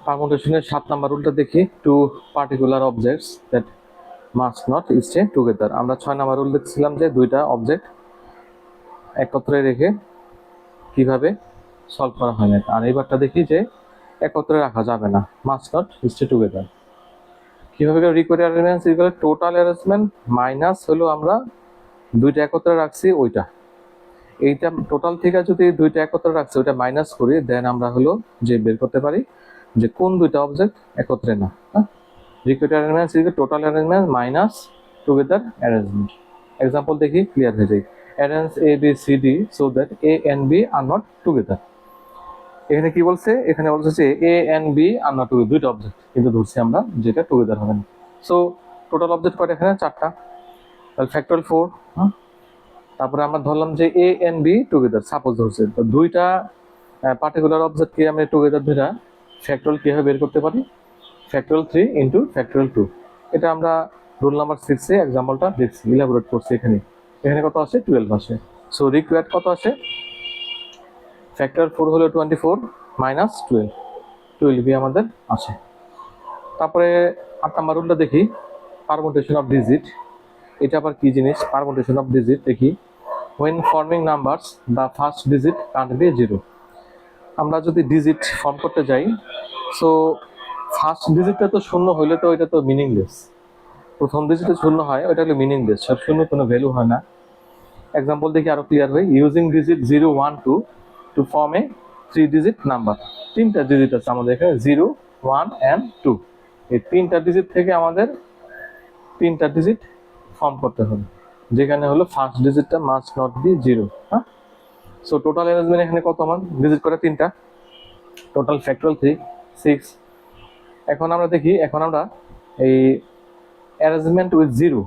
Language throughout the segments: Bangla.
পারমুটেশনের 7 নাম্বার রুলটা দেখি, to particular objects that must not stay together. আমরা 6 নাম্বার রুল দেখছিলাম যে দুইটা অবজেক্ট একত্রে রেখে কিভাবে সলভ করা হয় না, আর এইবারটা দেখি যে একত্রে রাখা যাবে না, মাস্ট নট স্টে টুগেদার। কিভাবে required arrangement equal total arrangement minus হলো আমরা দুইটা একত্রে রাখছি ওইটা, এইটা টোটাল থেকে যদি দুইটা একত্রে রাখছি ওইটা মাইনাস করি, দেন আমরা হলো যে বের করতে পারি যে কোন দুইটা অবজেক্ট একত্রে না। Required arrangement equal total arrangement minus together arrangement. Example দেখি, ক্লিয়ার হয়ে যায়। Arrange A B C D so that A and B are not together. এখানে কি বলছে, এখানে বলছে যে A and B are not together, দুইটা অবজেক্ট কিন্তু ধরছি আমরা যেটা টুগেদার হবে না। সো টোটাল অবজেক্ট কয়টা এখানে, 4টা, তাহলে ফ্যাক্টরিয়াল 4। তারপরে আমরা ধরলাম যে A and B together, suppose ধরছে, তো দুইটা পার্টিকুলার অবজেক্টকে আমরা টুগেদার ধরে ফ্যাক্টরিয়াল কিভাবে বের করতে পারি, ফ্যাক্টরিয়াল 3 ইন্টু ফ্যাক্টরিয়াল 2। এটা আমরা রুল নাম্বার 6 এ এক্সাম্পলটা দেখছি, ইলাবোরেট করছি। এখানে কত আসে, 12 আসে। সো রিকোয়ার্ড কত আসে, ফ্যাক্টর 4 হলো 24 মাইনাস 12 আমাদের আছে। তারপরে 8 নাম্বার রুলটা দেখি, পারমুটেশন অফ ডিজিট। এটা আবার কি জিনিস, পারমুটেশন অফ ডিজিট দেখি। when forming numbers the first digit can't be 0। আমরা যদি ডিজিট ফর্ম করতে যাই, সো ফার্স্ট ডিজিটটা তো শূন্য হইলে তো এটা তো মিনিংলেস। প্রথম ডিজিটে শূন্য হয় ওইটা হলো মিনিংলেস, সব শূন্য কোনো ভ্যালু হয় না। এক্সাম্পল দেখি আরো ক্লিয়ার হয়, using digit 0 1 2 to form A 3 digit number. 3টা ডিজিট আছে আমাদের এখানে, 0 1 and 2। এই 3টা ডিজিট থেকে আমাদের 3টা ডিজিট ফর্ম করতে হবে, যেখানে হলো ফার্স্ট ডিজিটটা মাস্ট নট বি 0। হ্যাঁ, সো টোটাল অ্যারেঞ্জমেন্ট এখানে কত, আমার ডিজিট করে 3টা, টোটাল ফ্যাক্টরিয়াল 3 6। এখন আমরা দেখি, এখন আমরা এই arrangement with 0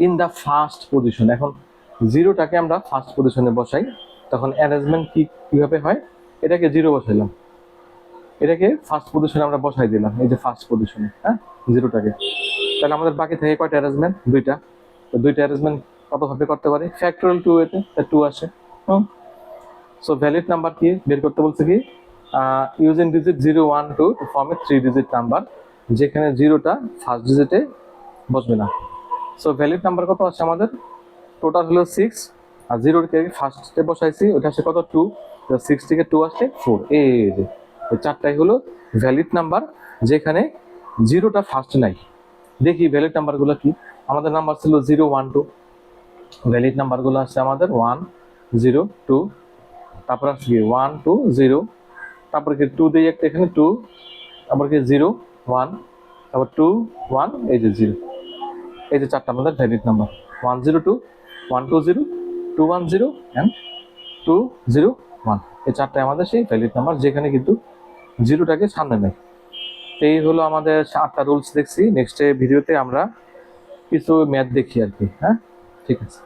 in the first position, এখন 0টাকে আমরা ফার্স্ট পজিশনে বসাই, তখন অ্যারেঞ্জমেন্ট কিভাবে হয়, এটাকে 0 বসাইলাম, এটাকে ফার্স্ট পজিশনে আমরা বসাই দিলাম, এই যে ফার্স্ট পজিশনে, হ্যাঁ 0টাকে। তাহলে আমাদের বাকি থাকে কয়টা অ্যারেঞ্জমেন্ট, 2টা। তো 2টা অ্যারেঞ্জমেন্ট কতভাবে করতে পারি, ফ্যাক্টরিয়াল 2 এতে 2 আসে। সো ভ্যালিড নাম্বার কি বের করতে বলছে, কি using digit 0 1 2 to form A 3 digit number, যেখানে 0টা ফার্স্ট ডিজিটে বসবে না। সো ভ্যালিড নাম্বার কত আসে আমাদের, টোটাল হলো 6, আর 0কে ফার্স্টে বসাইছি, ওটা আসে কত 2, 6 থেকে 2 আসছে 4। এই 4টাই হলো ভ্যালিড নাম্বার, যেখানে 0টা ফার্স্ট নাই। দেখি ভ্যালিড নাম্বারগুলো কি, আমাদের নাম্বার ছিল 0 1 2, ভ্যালিড নাম্বারগুলো আছে আমাদের 1 0 2, তারপর আসছে কি 1 2 0, তারপর কি 2 দিয়ে একটা এখানে 2, তারপর কি 0 1, তারপর 2 1, এই যে 0। এই যে 4টা আমাদের ভ্যালিড নাম্বার, 1 0 2 1 2 0 2 1 0 and 2 0 1। এই 4টাই আমাদের সেই ভ্যালিড নাম্বার, যেখানে কিন্তু 0টাকে সামনে নেই। এই হলো আমাদের 8টা রুলস দেখছি। নেক্সট ভিডিওতে আমরা কিছু ম্যাথ দেখি আর কি। হ্যাঁ, ঠিক আছে।